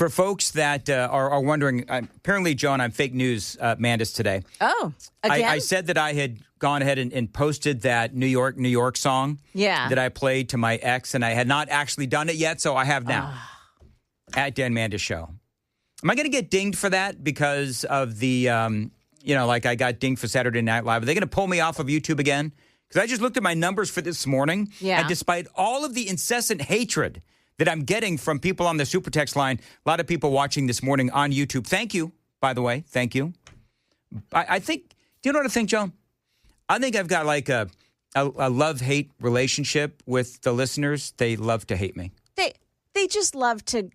For folks that are wondering, apparently, Joan, I'm fake news Mandis today. Oh, again? I said that I had gone ahead and posted that New York song that I played to my ex, and I had not actually done it yet, so I have now. At Dan Mandis Show. Am I going to get dinged for that because of the, like I got dinged for Saturday Night Live? Are they going to pull me off of YouTube again? Because I just looked at my numbers for this morning, and despite all of the incessant hatred that I'm getting from people on the super text line, a lot of people watching this morning on YouTube. Thank you, by the way. Thank you. I think, do you know what I think, Joan? I think I've got like a love-hate relationship with the listeners. They love to hate me. They just love to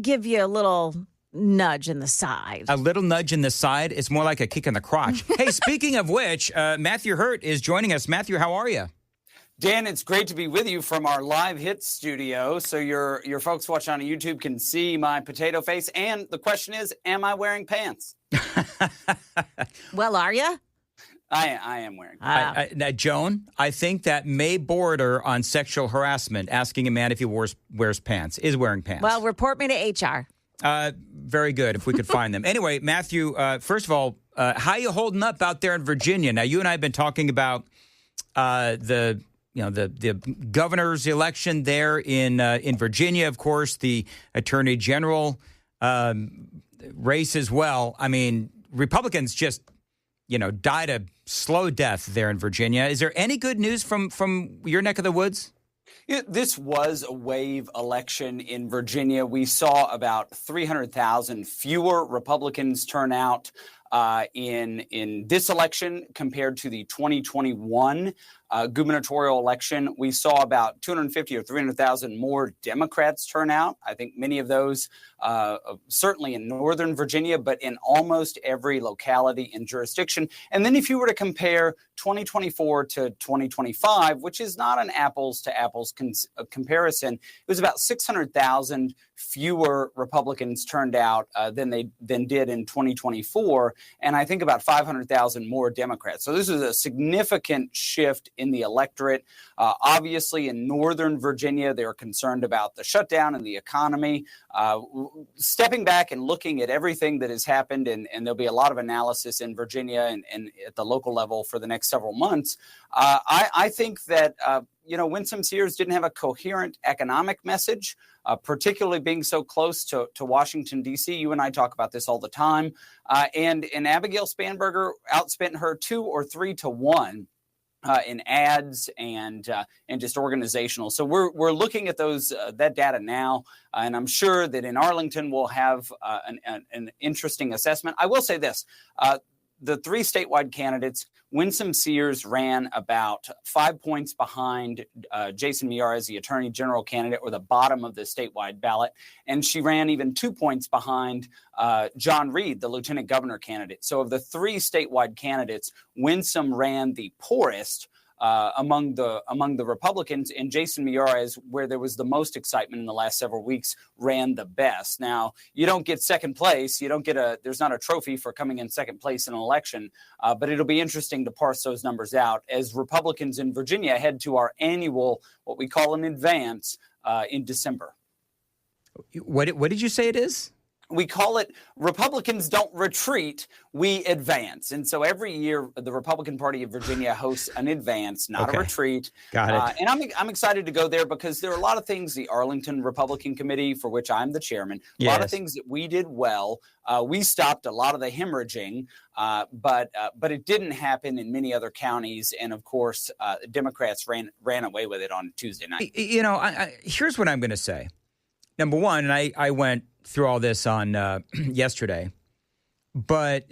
give you a little nudge in the side. A little nudge in the side? It's more like a kick in the crotch. Hey, speaking of which, Matthew Hurtt is joining us. Matthew, how are you? Dan, it's great to be with you from our live hit studio. So your folks watching on YouTube can see my potato face. And the question is, am I wearing pants? Well, are you? I am wearing pants. Now, Joan, I think that may border on sexual harassment, asking a man if he wears pants, is wearing pants. Well, report me to HR. Very good, if we could find them. Anyway, Matthew, first of all, how you holding up out there in Virginia? Now, you and I have been talking about the governor's election there in Virginia, of course, the attorney general race as well. I mean, Republicans just, died a slow death there in Virginia. Is there any good news from your neck of the woods? This was a wave election in Virginia. We saw about 300,000 fewer Republicans turn out in this election compared to the 2021 gubernatorial election. We saw about 250 or 300,000 more Democrats turn out. I think many of those certainly in Northern Virginia, but in almost every locality and jurisdiction. And then if you were to compare 2024 to 2025, which is not an apples to apples comparison, it was about 600,000 fewer Republicans turned out than did in 2024, and I think about 500,000 more Democrats. So this is a significant shift in the electorate. Obviously, in Northern Virginia, they're concerned about the shutdown and the economy. Stepping back and looking at everything that has happened, and there'll be a lot of analysis in Virginia and at the local level for the next several months, I think that Winsome Sears didn't have a coherent economic message, particularly being so close to Washington, D.C. You and I talk about this all the time. And Abigail Spanberger outspent her 2 or 3 to 1 in ads and just organizational. So we're looking at that data now, and I'm sure that in Arlington we'll have an interesting assessment. I will say this. The 3 statewide candidates, Winsome Sears ran about 5 points behind Jason Miara as the attorney general candidate, or the bottom of the statewide ballot. And she ran even 2 points behind John Reed, the lieutenant governor candidate. So of the 3 statewide candidates, Winsome ran the poorest among the Republicans, and Jason Miara, is where there was the most excitement in the last several weeks, ran the best. Now, you don't get second place. You don't get there's not a trophy for coming in second place in an election, but it'll be interesting to parse those numbers out as Republicans in Virginia head to our annual, what we call an advance, in December. What did you say it is? We call it Republicans don't retreat, we advance. And so every year, the Republican Party of Virginia hosts an advance, not a retreat. Got it. And I'm excited to go there because there are a lot of things, the Arlington Republican Committee, for which I'm the chairman, a lot of things that we did well. We stopped a lot of the hemorrhaging, but it didn't happen in many other counties. And of course, Democrats ran away with it on Tuesday night. Here's what I'm going to say. Number one, and I went through all this on yesterday, but,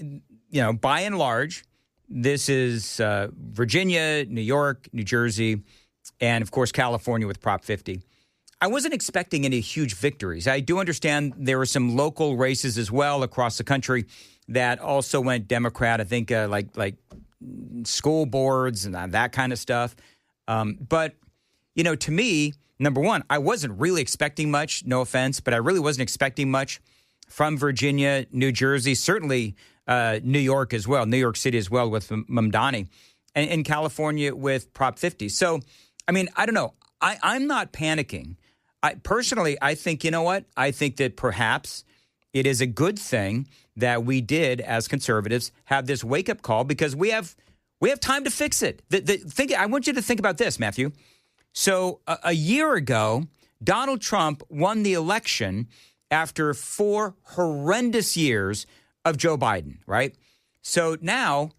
by and large, this is Virginia, New York, New Jersey, and, of course, California with Prop 50. I wasn't expecting any huge victories. I do understand there were some local races as well across the country that also went Democrat, I think like school boards and that kind of stuff. But, to me, number one, I wasn't really expecting much, no offense, but I really wasn't expecting much from Virginia, New Jersey, certainly New York as well, New York City as well with Mamdani, and in California with Prop 50. So, I don't know. I'm not panicking. I personally, I think, you know what? I think that perhaps it is a good thing that we did, as conservatives, have this wake-up call because we have time to fix it. I want you to think about this, Matthew. So a year ago, Donald Trump won the election after 4 horrendous years of Joe Biden, right? So now,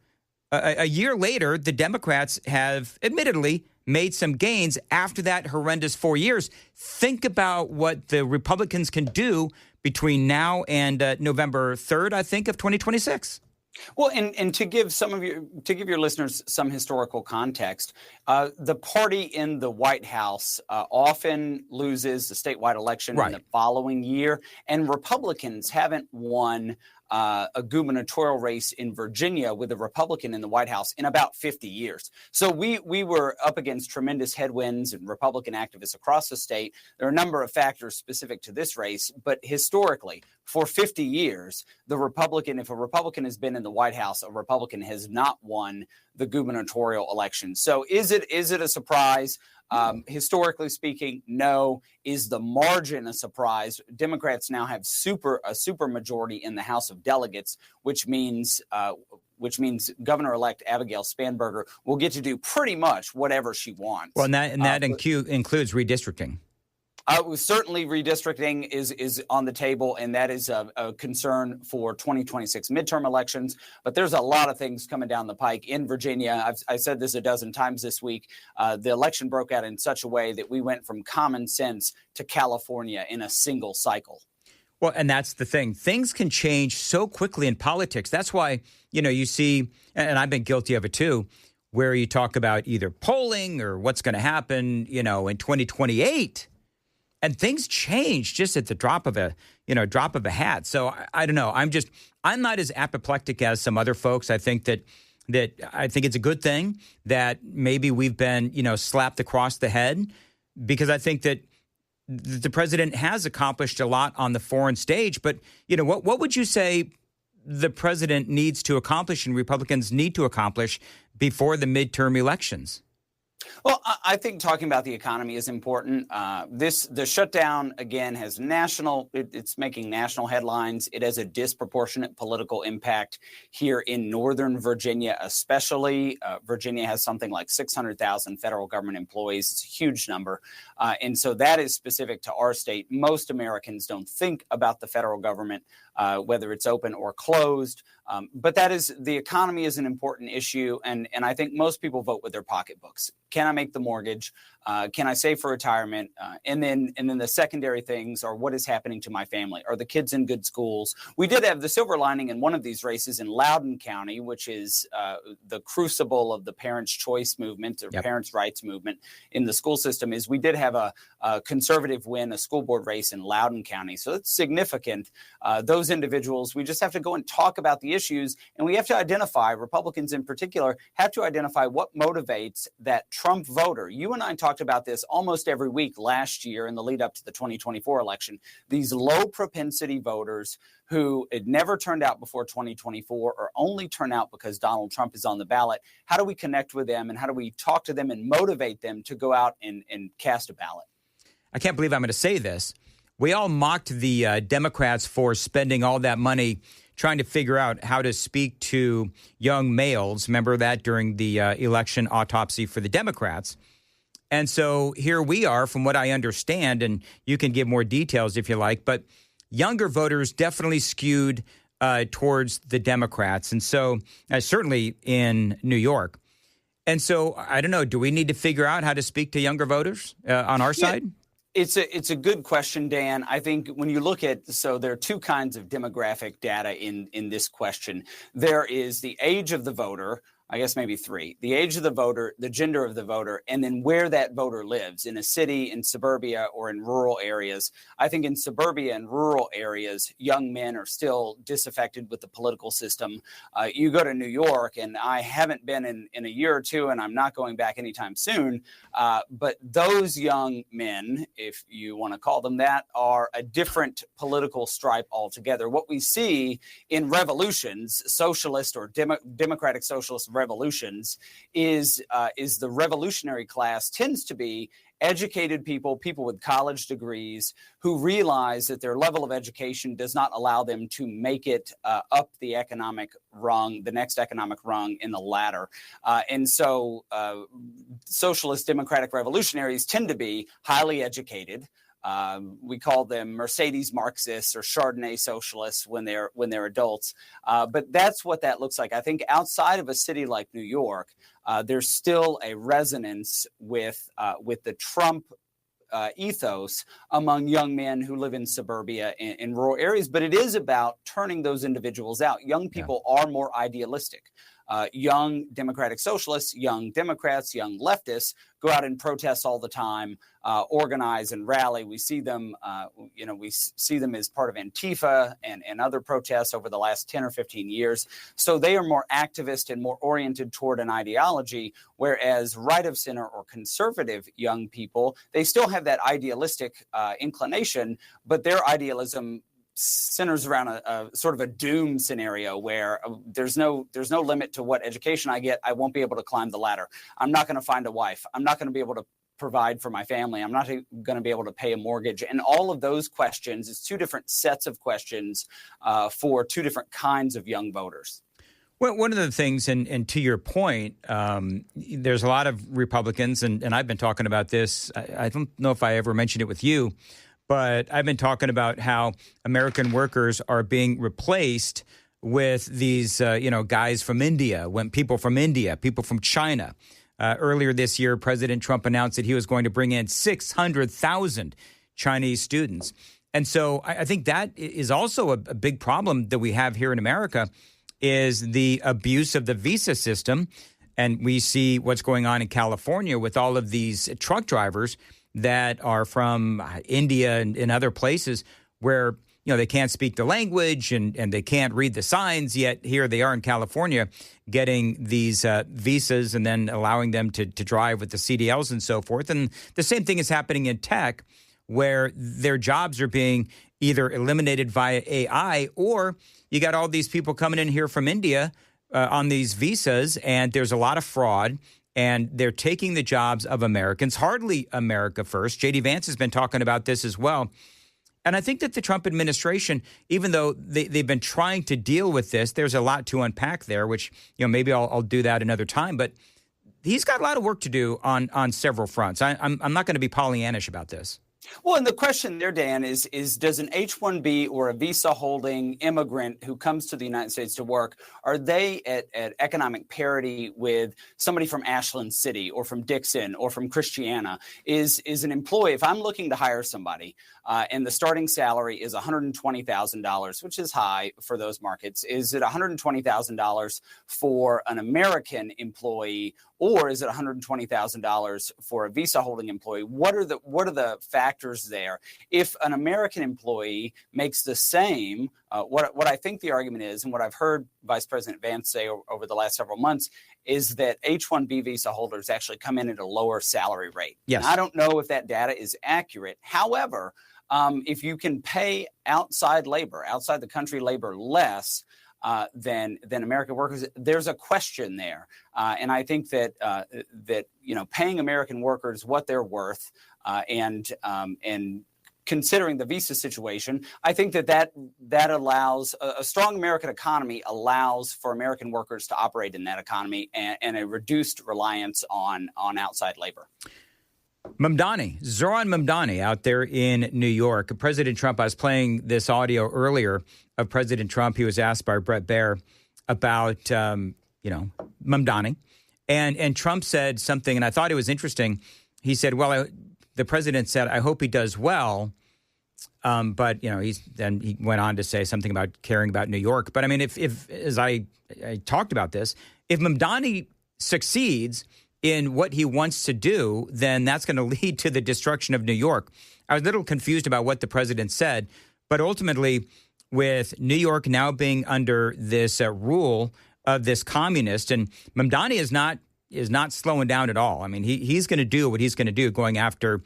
a year later, the Democrats have admittedly made some gains after that horrendous 4 years. Think about what the Republicans can do between now and November 3rd, I think, of 2026. Well, and to give your listeners some historical context, the party in the White House often loses the statewide election in the following year, and Republicans haven't won a gubernatorial race in Virginia with a Republican in the White House in about 50 years. So we were up against tremendous headwinds and Republican activists across the state. There are a number of factors specific to this race, but historically, for 50 years, if a Republican has been in the White House, a Republican has not won the gubernatorial election. So is it a surprise? Historically speaking, no. Is the margin a surprise? Democrats now have a super majority in the House of Delegates, which means Governor-elect Abigail Spanberger will get to do pretty much whatever she wants. Well, and that includes redistricting. Certainly redistricting is on the table, and that is a concern for 2026 midterm elections. But there's a lot of things coming down the pike in Virginia. I've said this a dozen times this week. The election broke out in such a way that we went from common sense to California in a single cycle. Well, and that's the thing. Things can change so quickly in politics. That's why, you see, and I've been guilty of it too, where you talk about either polling or what's going to happen, in 2028. And things change just at the drop of a hat. So I don't know. I'm not as apoplectic as some other folks. I think that I think it's a good thing that maybe we've been, slapped across the head, because I think that the president has accomplished a lot on the foreign stage. But, what would you say the president needs to accomplish and Republicans need to accomplish before the midterm elections? Well, I think talking about the economy is important. The shutdown, again, has it's making national headlines. It has a disproportionate political impact here in Northern Virginia, especially. Virginia has something like 600,000 federal government employees. It's a huge number. And so that is specific to our state. Most Americans don't think about the federal government, whether it's open or closed. But the economy is an important issue. And I think most people vote with their pocketbooks. Can I make the mortgage? Can I save for retirement? And then the secondary things are, what is happening to my family? Are the kids in good schools? We did have the silver lining in one of these races in Loudoun County, which is the crucible of the parents' choice movement or parents' rights movement in the school system, is we did have a conservative win a school board race in Loudoun County. So it's significant. Those individuals, we just have to go and talk about the issues, and we have to identify, Republicans in particular, have to identify what motivates that Trump voter. You and I talked about this almost every week last year in the lead up to the 2024 election. These low propensity voters who had never turned out before 2024 or only turn out because Donald Trump is on the ballot. How do we connect with them, and how do we talk to them and motivate them to go out and cast a ballot? I can't believe I'm going to say this. We all mocked the Democrats for spending all that money trying to figure out how to speak to young males. Remember that during the election autopsy for the Democrats. And so here we are, from what I understand, and you can give more details if you like, but younger voters definitely skewed towards the Democrats. And so certainly in New York. And so I don't know, do we need to figure out how to speak to younger voters on our side? It's a good question, Dan. I think when you look at, so there are two kinds of demographic data in this question. There is the age of the voter, I guess maybe three, the age of the voter, the gender of the voter, and then where that voter lives, in a city, in suburbia, or in rural areas. I think in suburbia and rural areas, young men are still disaffected with the political system. You go to New York, and I haven't been in a year or two, and I'm not going back anytime soon, but those young men, if you want to call them that, are a different political stripe altogether. What we see in revolutions, socialist or democratic socialist revolutions, is the revolutionary class tends to be educated people, people with college degrees, who realize that their level of education does not allow them to make it up the economic rung, the next economic rung in the ladder. And so socialist democratic revolutionaries tend to be highly educated. We call them Mercedes Marxists or Chardonnay socialists when they're adults. But that's what that looks like. I think outside of a city like New York, there's still a resonance with the Trump ethos among young men who live in suburbia in rural areas. But it is about turning those individuals out. Young people are more idealistic. Young Democratic Socialists, young Democrats, young leftists go out and protest all the time, organize and rally. We see them, we see them as part of Antifa and other protests over the last 10 or 15 years. So they are more activist and more oriented toward an ideology, whereas right of center or conservative young people, they still have that idealistic inclination, but their idealism centers around a sort of a doom scenario where there's no limit to what education I get. I won't be able to climb the ladder. I'm not going to find a wife. I'm not going to be able to provide for my family. I'm not going to be able to pay a mortgage. And all of those questions, it's two different sets of questions for two different kinds of young voters. Well, one of the things, and to your point, there's a lot of Republicans, and I've been talking about this. I don't know if I ever mentioned it with you, but I've been talking about how American workers are being replaced with these, guys from India, people from China. Earlier this year, President Trump announced that he was going to bring in 600,000 Chinese students. And so I think that is also a big problem that we have here in America is the abuse of the visa system. And we see what's going on in California with all of these truck drivers that are from India and other places where, they can't speak the language and they can't read the signs, yet here they are in California getting these visas and then allowing them to drive with the CDLs and so forth. And the same thing is happening in tech where their jobs are being either eliminated via AI or you got all these people coming in here from India on these visas and there's a lot of fraud. And they're taking the jobs of Americans, hardly America first. J.D. Vance has been talking about this as well. And I think that the Trump administration, even though they've been trying to deal with this, there's a lot to unpack there, which, maybe I'll do that another time. But he's got a lot of work to do on several fronts. I'm not going to be Pollyannish about this. Well, and the question there, Dan, is does an H-1B or a visa-holding immigrant who comes to the United States to work, are they at economic parity with somebody from Ashland City or from Dixon or from Christiana? Is an employee, if I'm looking to hire somebody and the starting salary is $120,000, which is high for those markets, is it $120,000 for an American employee or is it $120,000 for a visa-holding employee? What are the factors there? If an American employee makes the same, what I think the argument is, and what I've heard Vice President Vance say over the last several months, is that H-1B visa holders actually come in at a lower salary rate. Yes. And I don't know if that data is accurate. However, if you can pay outside the country labor less, than American workers, there's a question there, and I think that paying American workers what they're worth, and considering the visa situation, I think that allows a strong American economy allows for American workers to operate in that economy and a reduced reliance on outside labor. Zoran Mamdani out there in New York. President Trump, I was playing this audio earlier of President Trump. He was asked by Bret Baier about, Mamdani. And Trump said something, and I thought it was interesting. He said, the president said, I hope he does well. But, he went on to say something about caring about New York. But I mean, if as I talked about this, if Mamdani succeeds in what he wants to do, then that's going to lead to the destruction of New York. I was a little confused about what the president said, but ultimately, with New York now being under this rule of this communist, and Mamdani is not slowing down at all. I mean, he's going to do what he's going to do, going after,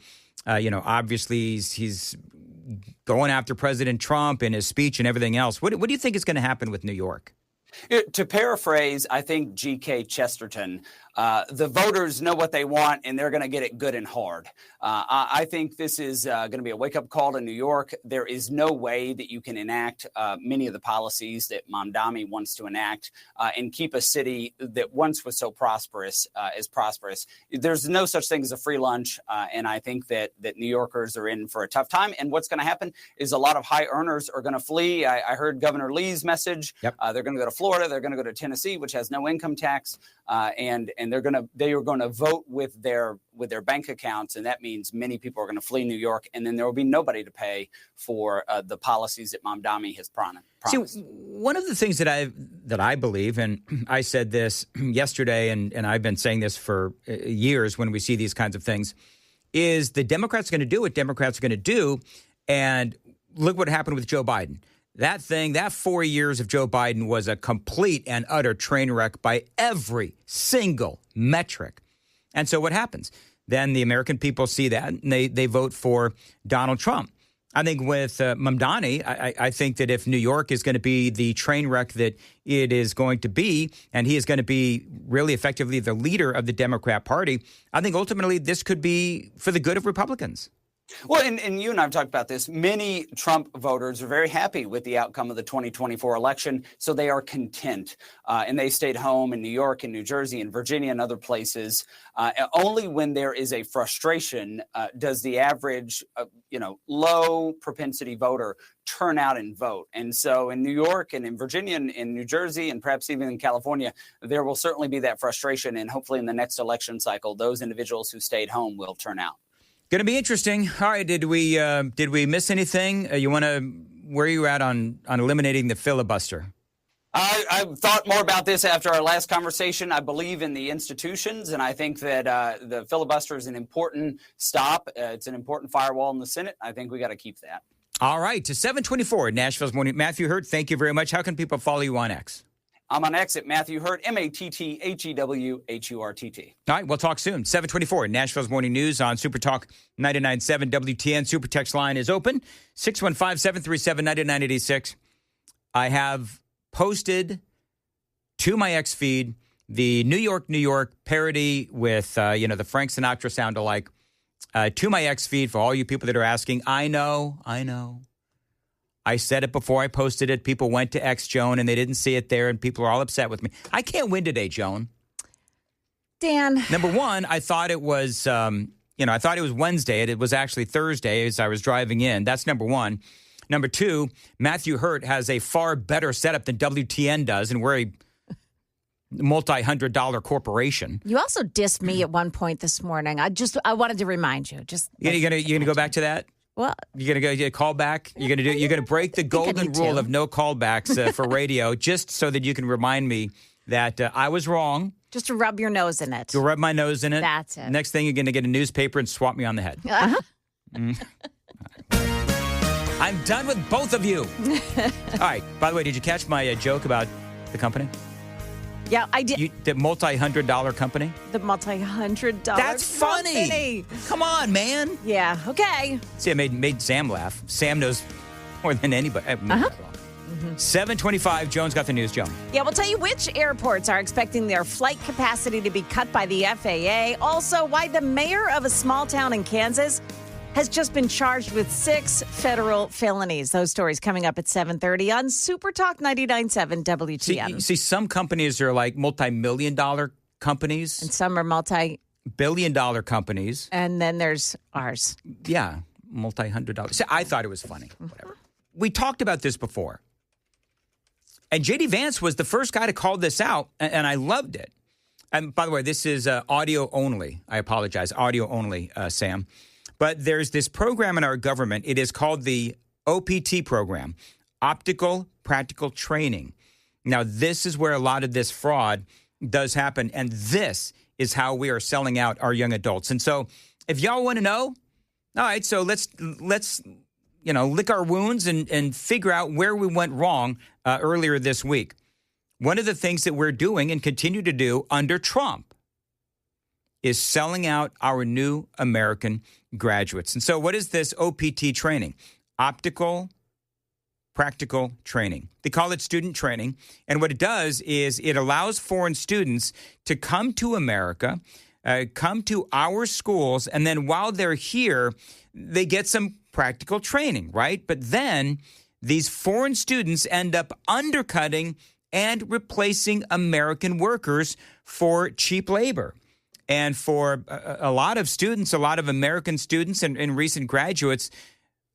obviously he's going after President Trump and his speech and everything else. What do you think is going to happen with New York? To paraphrase, I think G.K. Chesterton, the voters know what they want, and they're going to get it good and hard. I think this is going to be a wake-up call to New York. There is no way that you can enact many of the policies that Mamdani wants to enact and keep a city that once was so prosperous as prosperous. There's no such thing as a free lunch, and I think that New Yorkers are in for a tough time. And what's going to happen is a lot of high earners are going to flee. I heard Governor Lee's message. Yep. They're going to go to Florida. They're going to go to Tennessee, which has no income tax, and they are going to vote with their bank accounts, and that means many people are going to flee New York, and then there will be nobody to pay for the policies that Mamdani has promised. See, one of the things that I believe, and I said this yesterday, and I've been saying this for years when we see these kinds of things, is the Democrats are going to do what Democrats are going to do, and look what happened with Joe Biden. That 4 years of Joe Biden was a complete and utter train wreck by every single metric. And so what happens? Then the American people see that and they vote for Donald Trump. I think with Mamdani, I think that if New York is going to be the train wreck that it is going to be, and he is going to be really effectively the leader of the Democrat Party, I think ultimately this could be for the good of Republicans. Well, and you and I have talked about this. Many Trump voters are very happy with the outcome of the 2024 election, so they are content. And they stayed home in New York and New Jersey and Virginia and other places. Only when there is a frustration does the average, low propensity voter turn out and vote. And so in New York and in Virginia and in New Jersey and perhaps even in California, there will certainly be that frustration. And hopefully in the next election cycle, those individuals who stayed home will turn out. Going to be interesting. All right, did we miss anything? Where are you at on eliminating the filibuster? I thought more about this after our last conversation. I believe in the institutions, and I think that the filibuster is an important stop. It's an important firewall in the Senate. I think we got to keep that. All right, to 724 Nashville's Morning. Matthew Hurtt, thank you very much. How can people follow you on X? I'm on X at Matthew Hurtt, MattheWHurtt. All right, we'll talk soon. 724, Nashville's Morning News on Super Talk 99.7 WTN. Super text line is open, 615-737-9986. I have posted to my X feed the New York parody with, the Frank Sinatra sound alike to my X feed for all you people that are asking. I know. I said it before I posted it. People went to X, Joan, and they didn't see it there, and people are all upset with me. I can't win today, Joan. Dan. Number one, I thought it was, Wednesday. It was actually Thursday as I was driving in. That's number one. Number two, Matthew Hurtt has a far better setup than WTN does, and we're a multi-$100 corporation. You also dissed me at one point this morning. I wanted to remind you. You're gonna go back to that? Well, you're gonna get a call back. You're gonna break the golden rule of no callbacks for radio, just so that you can remind me that I was wrong. Just to rub your nose in it. To rub my nose in it. That's it. Next thing, you're gonna get a newspaper and swat me on the head. I'm done with both of you. All right. By the way, did you catch my joke about the company? Yeah, I did. The multi-$100 company? The multi-$100 That's funny. Come on, man. Yeah, okay. See, I made Sam laugh. Sam knows more than anybody. 725, Jones got the news, Joan. Yeah, we'll tell you which airports are expecting their flight capacity to be cut by the FAA. Also, why the mayor of a small town in Kansas has just been charged with 6 federal felonies. Those stories coming up at 7:30 on Super Talk 99.7 WTN. See, some companies are like multi-million-dollar companies. And some are multi-billion-dollar companies. And then there's ours. Yeah, multi-$100. See, I thought it was funny. Whatever. We talked about this before. And J.D. Vance was the first guy to call this out, and I loved it. And by the way, this is audio only. I apologize. Audio only, Sam. But there's this program in our government. It is called the OPT program, Optical Practical Training. Now, this is where a lot of this fraud does happen, and this is how we are selling out our young adults. And so if y'all want to know, all right, so let's lick our wounds and figure out where we went wrong earlier this week. One of the things that we're doing and continue to do under Trump is selling out our new American graduates. And so what is this OPT training? Optical practical training. They call it student training. And what it does is it allows foreign students to come to America, come to our schools, and then while they're here, they get some practical training, right? But then these foreign students end up undercutting and replacing American workers for cheap labor. And for a lot of students, a lot of American students and recent graduates,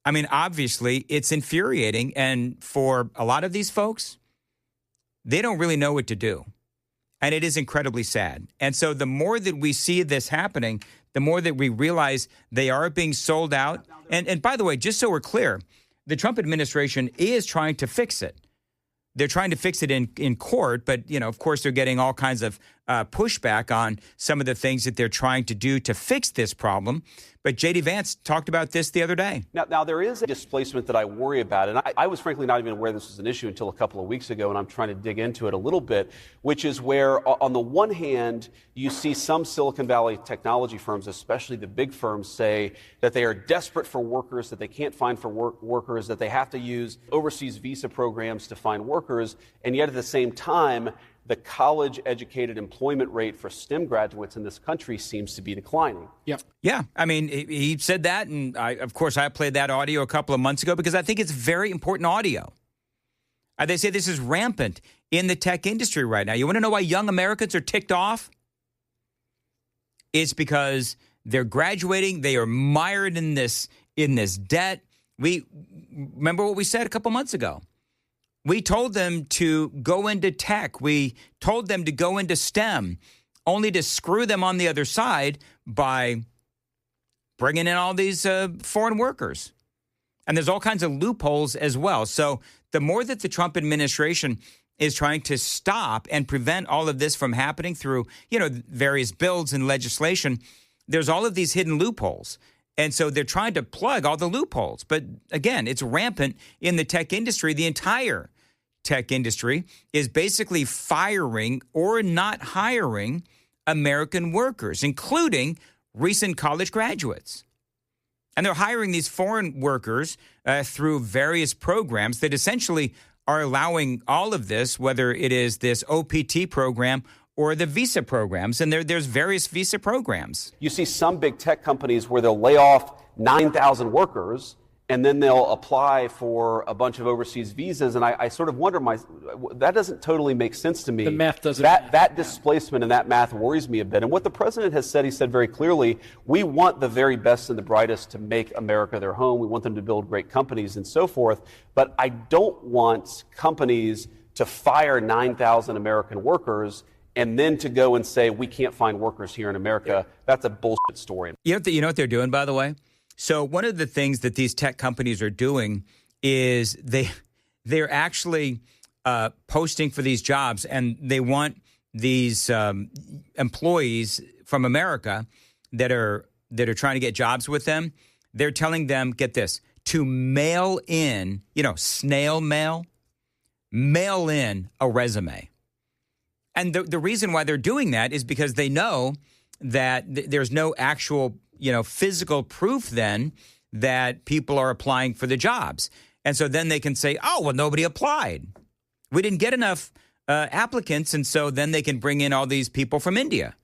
I mean, obviously, it's infuriating. And for a lot of these folks, they don't really know what to do. And it is incredibly sad. And so the more that we see this happening, the more that we realize they are being sold out. And by the way, just so we're clear, the Trump administration is trying to fix it. They're trying to fix it in court, but, you know, of course, they're getting all kinds of pushback on some of the things that they're trying to do to fix this problem. But J.D. Vance talked about this the other day. Now there is a displacement that I worry about, and I was frankly not even aware this was an issue until a couple of weeks ago, and I'm trying to dig into it a little bit, which is where, on the one hand, you see some Silicon Valley technology firms, especially the big firms, say that they are desperate for workers, that they can't find for workers, that they have to use overseas visa programs to find workers, and yet at the same time, the college-educated employment rate for STEM graduates in this country seems to be declining. Yep. Yeah. I mean, he said that, and of course, I played that audio a couple of months ago because I think it's very important audio. They say this is rampant in the tech industry right now. You want to know why young Americans are ticked off? It's because they're graduating. They are mired in this debt. We remember what we said a couple months ago. We told them to go into tech. We told them to go into STEM, only to screw them on the other side by bringing in all these foreign workers. And there's all kinds of loopholes as well. So the more that the Trump administration is trying to stop and prevent all of this from happening through, you know, various bills and legislation, there's all of these hidden loopholes. And so they're trying to plug all the loopholes. But again, it's rampant in the tech industry. The entire tech industry is basically firing or not hiring American workers, including recent college graduates. And they're hiring these foreign workers through various programs that essentially are allowing all of this, whether it is this OPT program or the visa programs. And there's various visa programs. You see some big tech companies where they'll lay off 9,000 workers and then they'll apply for a bunch of overseas visas. And I sort of wonder, that doesn't totally make sense to me. The math doesn't. That displacement and that math worries me a bit. And what the president has said, he said very clearly, we want the very best and the brightest to make America their home. We want them to build great companies and so forth. But I don't want companies to fire 9,000 American workers and then to go and say, we can't find workers here in America. That's a bullshit story. You know what they're doing, by the way? So one of the things that these tech companies are doing is they're actually posting for these jobs, and they want these employees from America that are trying to get jobs with them. They're telling them, get this, to mail in, snail mail in a resume. And the reason why they're doing that is because they know that there's no actual physical proof then that people are applying for the jobs. And so then they can say, oh, well, nobody applied. We didn't get enough applicants. And so then they can bring in all these people from India.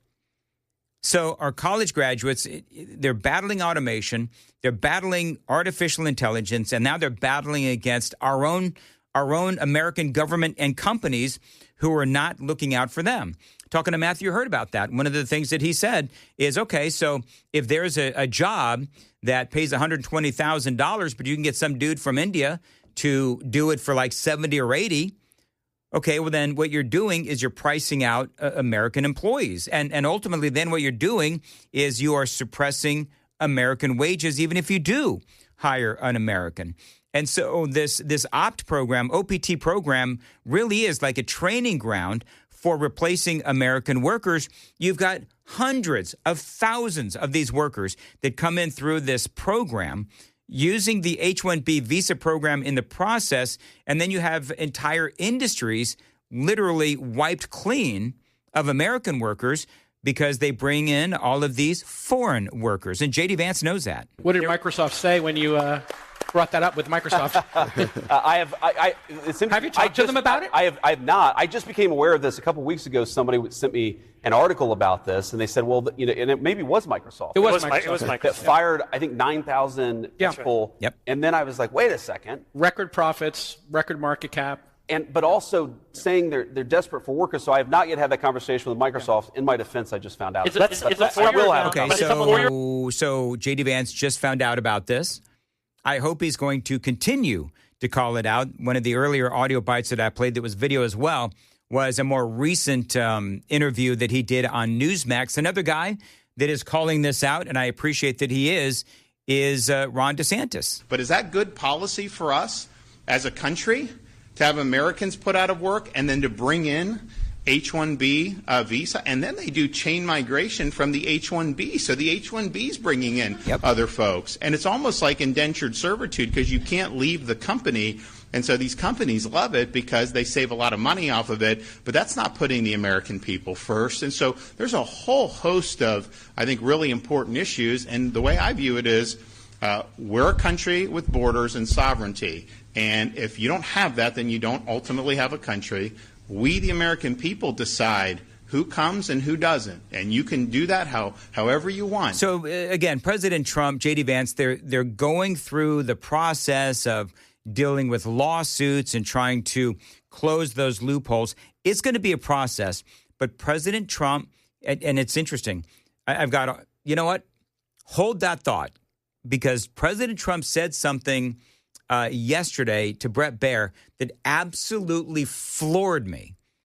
So our college graduates, they're battling automation. They're battling artificial intelligence. And now they're battling against our own American government and companies who are not looking out for them. Talking to Matthew Hurtt about that, one of the things that he said is, okay, so if there's a job that pays $120,000, but you can get some dude from India to do it for like 70 or 80, okay, well then what you're doing is you're pricing out American employees. And ultimately then what you're doing is you are suppressing American wages, even if you do hire an American. And so this OPT program, OPT program, really is like a training ground for replacing American workers. You've got hundreds of thousands of these workers that come in through this program using the H-1B visa program in the process, and then you have entire industries literally wiped clean of American workers because they bring in all of these foreign workers. And J.D. Vance knows that. What did Microsoft say when you brought that up with Microsoft. Have you talked to them about it? I have not. I just became aware of this a couple weeks ago. Somebody sent me an article about this, and they said, well, and it maybe was Microsoft. It was Microsoft. That fired, I think, 9,000 people. Yep. And then I was like, wait a second. Record profits, record market cap. But also saying they're desperate for workers. So I have not yet had that conversation with Microsoft. In my defense, I just found out. Okay, so J.D. Vance just found out about this. I hope he's going to continue to call it out. One of the earlier audio bites that I played that was video as well was a more recent interview that he did on Newsmax. Another guy that is calling this out, and I appreciate that he is Ron DeSantis. But is that good policy for us as a country to have Americans put out of work and then to bring in H-1B visa? And then they do chain migration from the H-1B. So the H-1B is bringing in other folks. And it's almost like indentured servitude because you can't leave the company. And so these companies love it because they save a lot of money off of it, but that's not putting the American people first. And so there's a whole host of, I think, really important issues. And the way I view it is we're a country with borders and sovereignty. And if you don't have that, then you don't ultimately have a country. We, the American people, decide who comes and who doesn't. And you can do that however you want. So, again, President Trump, J.D. Vance, they're going through the process of dealing with lawsuits and trying to close those loopholes. It's going to be a process. But President Trump, and it's interesting, I've got, you know what? Hold that thought. Because President Trump said something yesterday to Bret Baier that absolutely floored me.